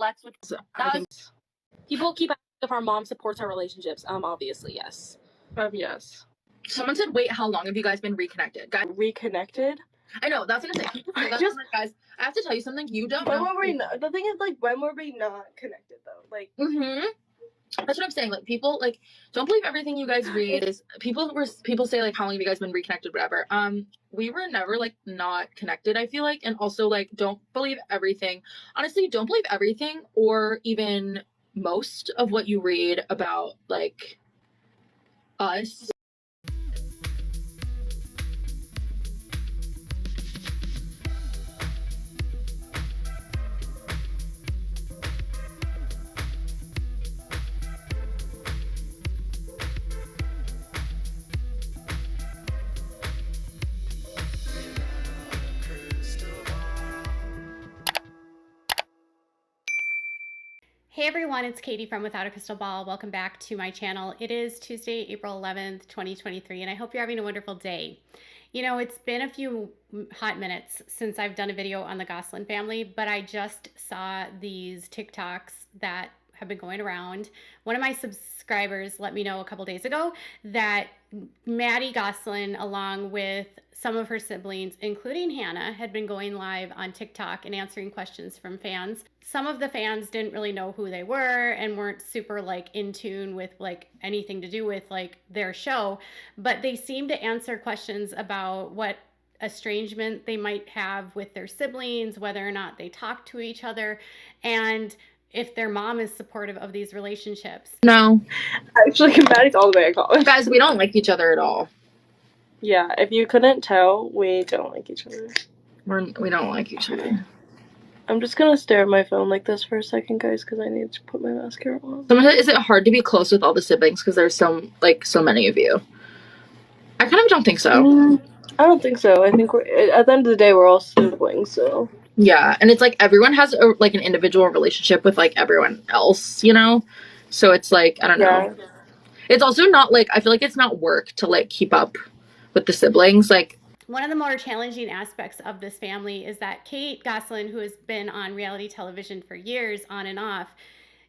Lex, which I think people keep asking if our mom supports our relationships. Obviously, yes. yes. Someone said, wait, how long have you guys been reconnected? Guys, Reconnected? I know, that's what I'm saying. Guys, I have to tell you something. You don't know. The thing is, like, when were we not connected, though? Like, that's what I'm saying. Like, people, like, don't believe everything you guys read. Is people say, like, how long have you guys been reconnected, whatever. We were never, like, not connected, I feel like. And also, like, don't believe everything. Honestly, don't believe everything or even most of what you read about, like, us. Hey everyone, it's Katie from Without a Crystal Ball. Welcome back to my channel. It is Tuesday, April 11th, 2023, and I hope you're having a wonderful day. You know, it's been a few hot minutes since I've done a video on the Gosselin family, but I just saw these TikToks that have been going around. One of my subscribers let me know a couple days ago that Maddie Gosselin, along with some of her siblings, including Hannah, had been going live on TikTok and answering questions from fans. Some of the fans didn't really know who they were and weren't super like in tune with like anything to do with like their show, but they seemed to answer questions about what estrangement they might have with their siblings, whether or not they talk to each other, and if their mom is supportive of these relationships. No. Actually, Maddie's all the way at college. Guys, we don't like each other at all. Yeah, if you couldn't tell, we don't like each other. We don't like each other. I'm just gonna stare at my phone like this for a second, guys, because I need to put my mascara on. Someone said, is it hard to be close with all the siblings because there's so many of you? I kind of don't think so. I don't think so. I think at the end of the day, we're all siblings, so. Yeah, and it's like everyone has an individual relationship with like everyone else, you know? So it's like, I don't know. It's also not like, I feel like it's not work to like keep up with the siblings. Like, one of the more challenging aspects of this family is that Kate Gosselin, who has been on reality television for years on and off,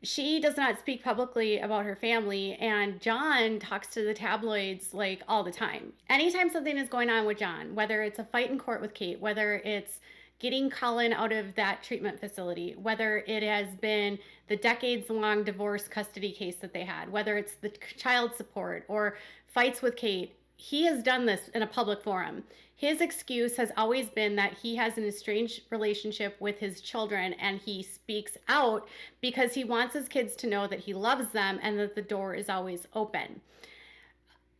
she does not speak publicly about her family, and John talks to the tabloids like all the time. Anytime something is going on with John, whether it's a fight in court with Kate, whether it's getting Colin out of that treatment facility, whether it has been the decades-long divorce custody case that they had, whether it's the child support or fights with Kate, he has done this in a public forum. His excuse has always been that he has an estranged relationship with his children, and he speaks out because he wants his kids to know that he loves them and that the door is always open.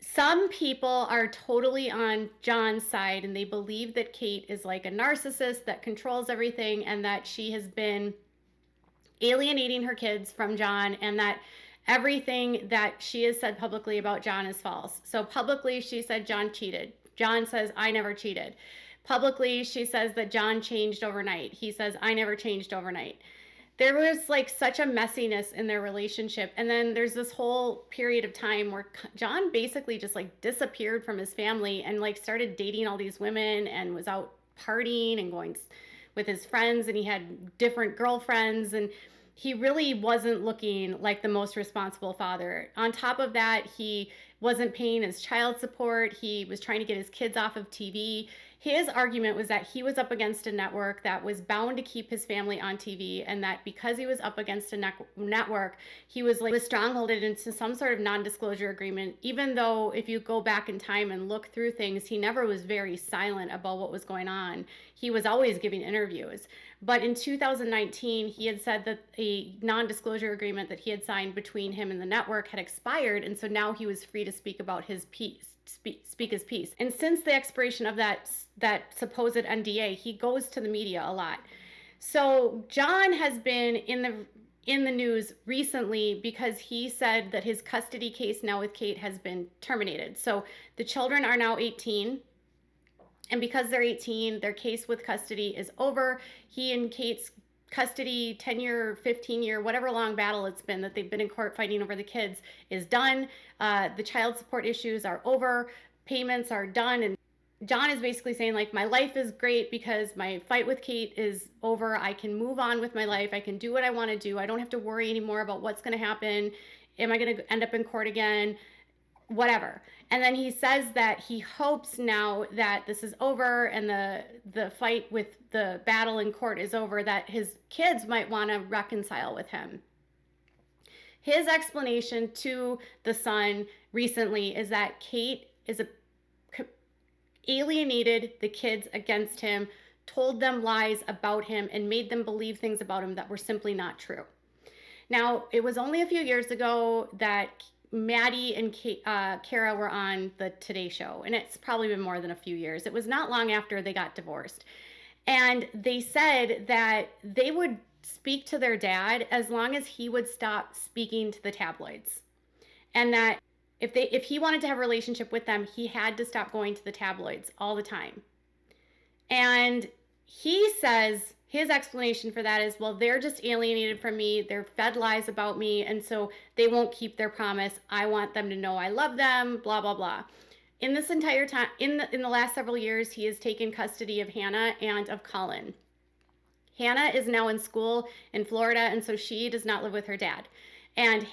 Some people are totally on John's side, and they believe that Kate is like a narcissist that controls everything, and that she has been alienating her kids from John, and that everything that she has said publicly about John is false. So publicly, she said John cheated. John says, I never cheated. Publicly, she says that John changed overnight. He says, I never changed overnight. There was like such a messiness in their relationship. And then there's this whole period of time where John basically just like disappeared from his family and like started dating all these women and was out partying and going with his friends, and he had different girlfriends, and he really wasn't looking like the most responsible father. On top of that, he wasn't paying his child support. He was trying to get his kids off of TV. His argument was that he was up against a network that was bound to keep his family on TV, and that because he was up against a network, he was like strongholded into some sort of non-disclosure agreement, even though if you go back in time and look through things, he never was very silent about what was going on. He was always giving interviews. But in 2019, he had said that a non-disclosure agreement that he had signed between him and the network had expired, and so now he was free to speak about his piece. Speak his piece. And since the expiration of that supposed NDA, he goes to the media a lot. So John has been in the news recently because he said that his custody case now with Kate has been terminated. So the children are now 18. And because they're 18, their case with custody is over. He and Kate's custody 10-year, 15-year, whatever long battle it's been that they've been in court fighting over the kids is done. The child support issues are over. Payments are done. And John is basically saying, like, my life is great because my fight with Kate is over. I can move on with my life. I can do what I want to do. I don't have to worry anymore about what's going to happen. Am I going to end up in court again? Whatever. And then he says that he hopes now that this is over and the fight with the battle in court is over, that his kids might want to reconcile with him. His explanation to the Sun recently is that Kate alienated the kids against him, told them lies about him, and made them believe things about him that were simply not true. Now, it was only a few years ago that Maddie and Kara were on the Today Show, and it's probably been more than a few years. It was not long after they got divorced. And they said that they would speak to their dad as long as he would stop speaking to the tabloids. And that if he wanted to have a relationship with them, he had to stop going to the tabloids all the time. And he says his explanation for that is, well, they're just alienated from me. They're fed lies about me, and so they won't keep their promise. I want them to know I love them, blah, blah, blah. In this entire time, in the last several years, he has taken custody of Hannah and of Colin. Hannah is now in school in Florida, and so she does not live with her dad. And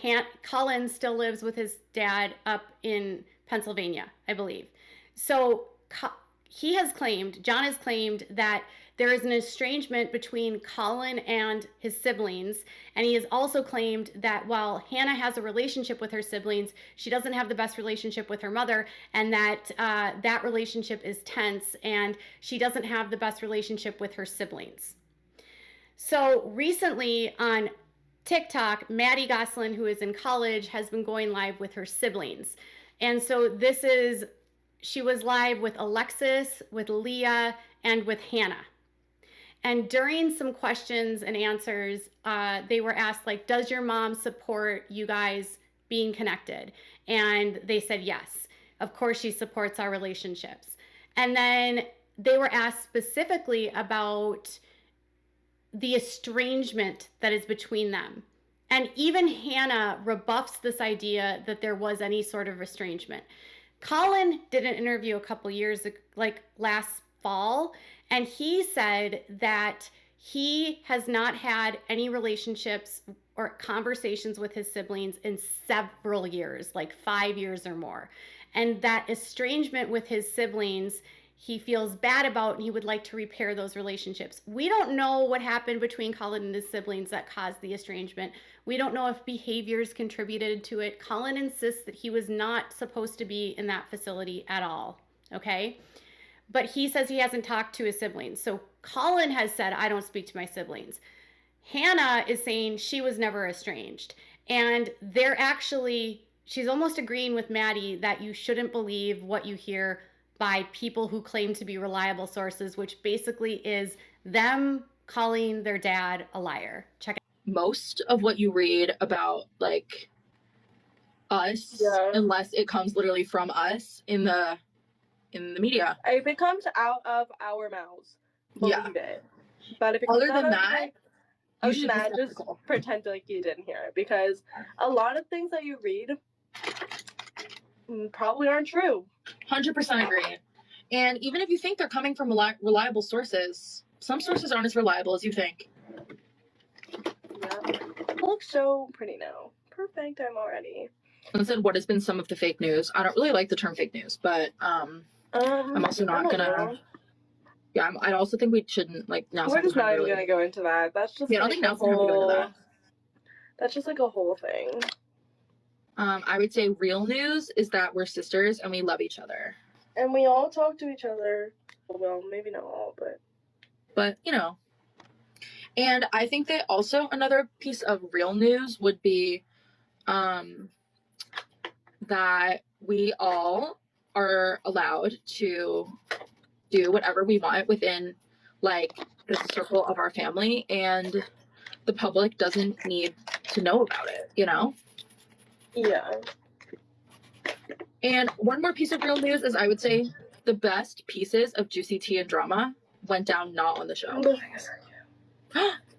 Colin still lives with his dad up in Pennsylvania, I believe. So John has claimed that there is an estrangement between Colin and his siblings. And he has also claimed that while Hannah has a relationship with her siblings, she doesn't have the best relationship with her mother, and that that relationship is tense, and she doesn't have the best relationship with her siblings. So recently on TikTok, Maddie Gosselin, who is in college, has been going live with her siblings. And so she was live with Alexis, with Leah, and with Hannah. And during some questions and answers, they were asked, like, does your mom support you guys being connected? And they said yes. Of course, she supports our relationships. And then they were asked specifically about the estrangement that is between them. And even Hannah rebuffs this idea that there was any sort of estrangement. Colin did an interview a couple years, like last fall, and he said that he has not had any relationships or conversations with his siblings in several years, like 5 years or more. And that estrangement with his siblings, he feels bad about, and he would like to repair those relationships. We don't know what happened between Colin and his siblings that caused the estrangement. We don't know if behaviors contributed to it. Colin insists that he was not supposed to be in that facility at all, okay? But he says he hasn't talked to his siblings. So Colin has said, I don't speak to my siblings. Hannah is saying she was never estranged. And she's almost agreeing with Maddie that you shouldn't believe what you hear by people who claim to be reliable sources, which basically is them calling their dad a liar. Check it. Most of what you read about, like, us, unless it comes literally from us in the media. If it comes out of our mouths, believe it. But if it comes Other than that, you should just pretend like you didn't hear it, because a lot of things that you read probably aren't true. 100% agree. And even if you think they're coming from reliable sources, some sources aren't as reliable as you think. Yeah. It looks so pretty now. Perfect, I'm all ready. And said, what has been some of the fake news? I don't really like the term fake news, but I'm also not gonna. Yeah, I also think we shouldn't, like, now. We're just not even gonna go into that. That's just. Yeah, I don't think now's the time to go into that. That's just like a whole thing. I would say real news is that we're sisters and we love each other. And we all talk to each other. Well, maybe not all, but. But, you know. And I think that also another piece of real news would be that we all are allowed to do whatever we want within, like, the circle of our family, and the public doesn't need to know about it, you know? Yeah. And one more piece of real news is, I would say, the best pieces of juicy tea and drama went down not on the show.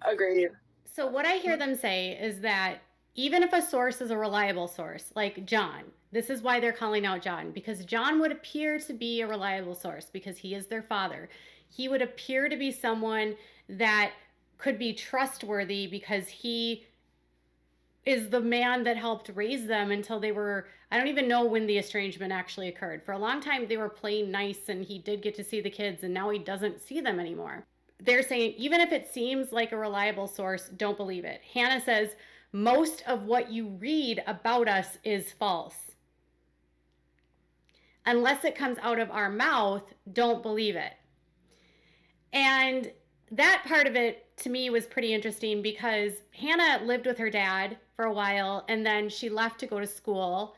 Agreed. So what I hear them say is that even if a source is a reliable source, like John, this is why they're calling out John, because John would appear to be a reliable source because he is their father. He would appear to be someone that could be trustworthy because he is the man that helped raise them until they were, I don't even know when the estrangement actually occurred. For a long time, they were playing nice and he did get to see the kids, and now he doesn't see them anymore. They're saying, even if it seems like a reliable source, don't believe it. Hannah says, most of what you read about us is false. Unless it comes out of our mouth, don't believe it. And that part of it to me was pretty interesting because Hannah lived with her dad for a while and then she left to go to school.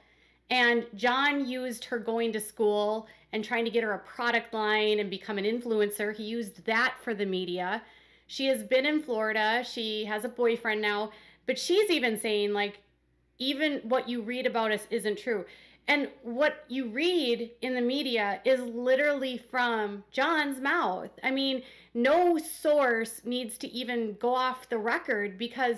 And John used her going to school and trying to get her a product line and become an influencer. He used that for the media. She has been in Florida. She has a boyfriend now. But she's even saying, like, even what you read about us isn't true. And what you read in the media is literally from John's mouth. I mean, no source needs to even go off the record because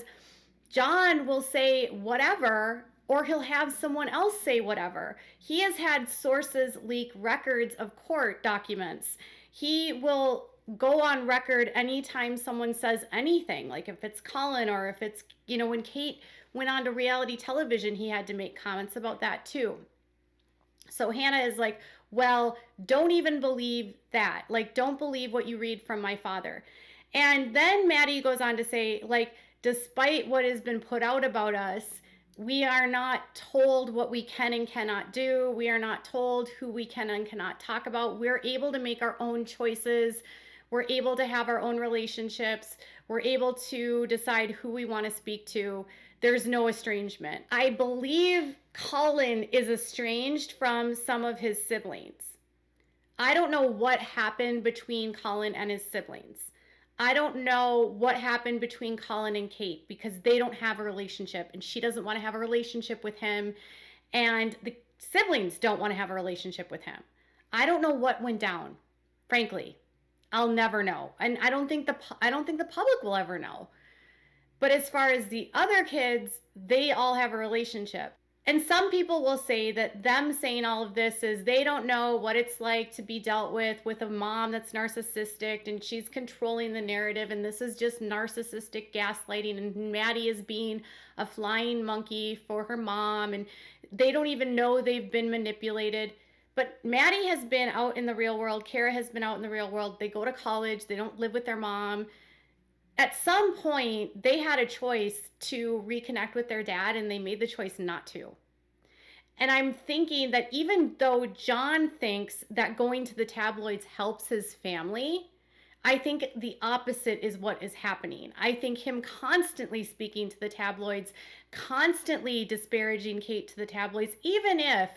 John will say whatever, or he'll have someone else say whatever. He has had sources leak records of court documents. He will go on record anytime someone says anything, like if it's Colin or if it's, when Kate went on to reality television, he had to make comments about that too. So Hannah is like, well, don't even believe that. Like, don't believe what you read from my father. And then Maddie goes on to say, like, despite what has been put out about us, we are not told what we can and cannot do. We are not told who we can and cannot talk about. We're able to make our own choices. We're able to have our own relationships. We're able to decide who we want to speak to. There's no estrangement. I believe Colin is estranged from some of his siblings. I don't know what happened between Colin and his siblings. I don't know what happened between Colin and Kate because they don't have a relationship and she doesn't want to have a relationship with him and the siblings don't want to have a relationship with him. I don't know what went down, frankly. I'll never know. And I don't think the public will ever know. But as far as the other kids, they all have a relationship. And some people will say that them saying all of this is they don't know what it's like to be dealt with a mom that's narcissistic and she's controlling the narrative and this is just narcissistic gaslighting and Maddie is being a flying monkey for her mom and they don't even know they've been manipulated. But Maddie has been out in the real world. Kara has been out in the real world. They go to college. They don't live with their mom. At some point, they had a choice to reconnect with their dad, and they made the choice not to. And I'm thinking that even though John thinks that going to the tabloids helps his family, I think the opposite is what is happening. I think him constantly speaking to the tabloids, constantly disparaging Kate to the tabloids, even if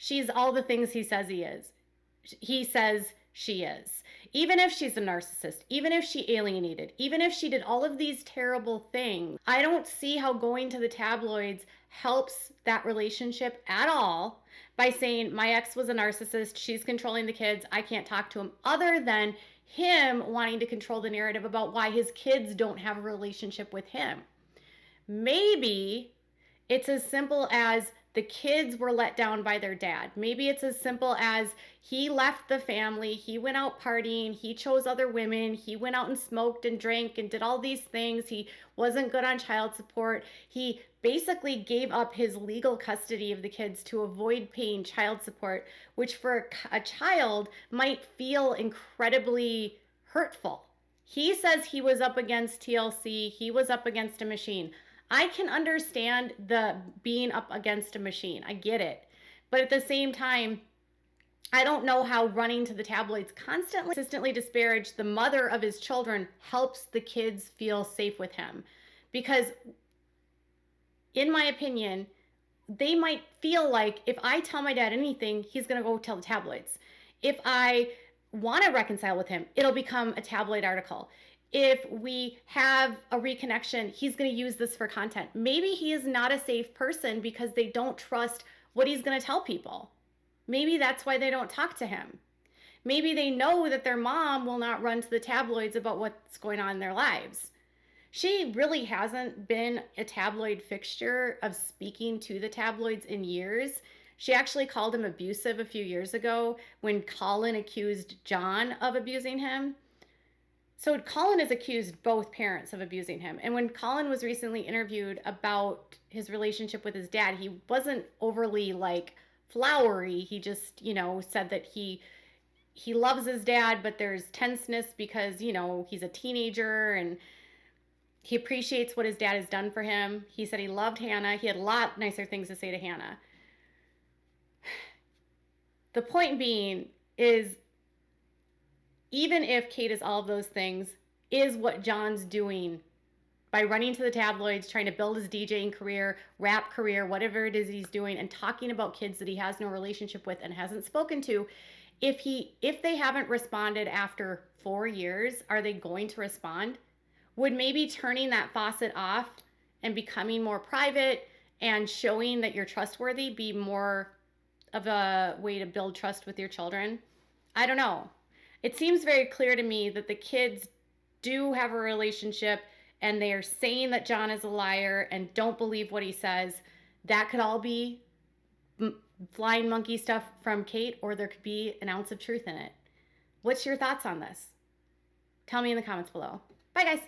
she's all the things he says he says she is. Even if she's a narcissist, even if she alienated, even if she did all of these terrible things, I don't see how going to the tabloids helps that relationship at all by saying my ex was a narcissist, she's controlling the kids, I can't talk to him, other than him wanting to control the narrative about why his kids don't have a relationship with him. Maybe it's as simple as the kids were let down by their dad. Maybe it's as simple as he left the family, he went out partying, he chose other women, he went out and smoked and drank and did all these things. He wasn't good on child support. He basically gave up his legal custody of the kids to avoid paying child support, which for a child might feel incredibly hurtful. He says he was up against TLC, he was up against a machine. I can understand the being up against a machine. I get it. But at the same time, I don't know how running to the tabloids consistently disparage the mother of his children helps the kids feel safe with him. Because in my opinion, they might feel like if I tell my dad anything, he's going to go tell the tabloids. If I want to reconcile with him, it'll become a tabloid article. If we have a reconnection, he's going to use this for content. Maybe he is not a safe person because they don't trust what he's going to tell people. Maybe that's why they don't talk to him. Maybe they know that their mom will not run to the tabloids about what's going on in their lives. She really hasn't been a tabloid fixture of speaking to the tabloids in years. She actually called him abusive a few years ago when Colin accused John of abusing him. So Colin has accused both parents of abusing him. And when Colin was recently interviewed about his relationship with his dad, he wasn't overly like flowery. He just, said that he loves his dad, but there's tenseness because, he's a teenager and he appreciates what his dad has done for him. He said he loved Hannah. He had a lot nicer things to say to Hannah. The point being is, even if Kate is all of those things, is what John's doing by running to the tabloids, trying to build his DJing career, rap career, whatever it is he's doing, and talking about kids that he has no relationship with and hasn't spoken to. If they haven't responded after 4 years, are they going to respond? Would maybe turning that faucet off and becoming more private and showing that you're trustworthy be more of a way to build trust with your children? I don't know. It seems very clear to me that the kids do have a relationship and they are saying that John is a liar and don't believe what he says. That could all be flying monkey stuff from Kate, or there could be an ounce of truth in it. What's your thoughts on this? Tell me in the comments below. Bye, guys.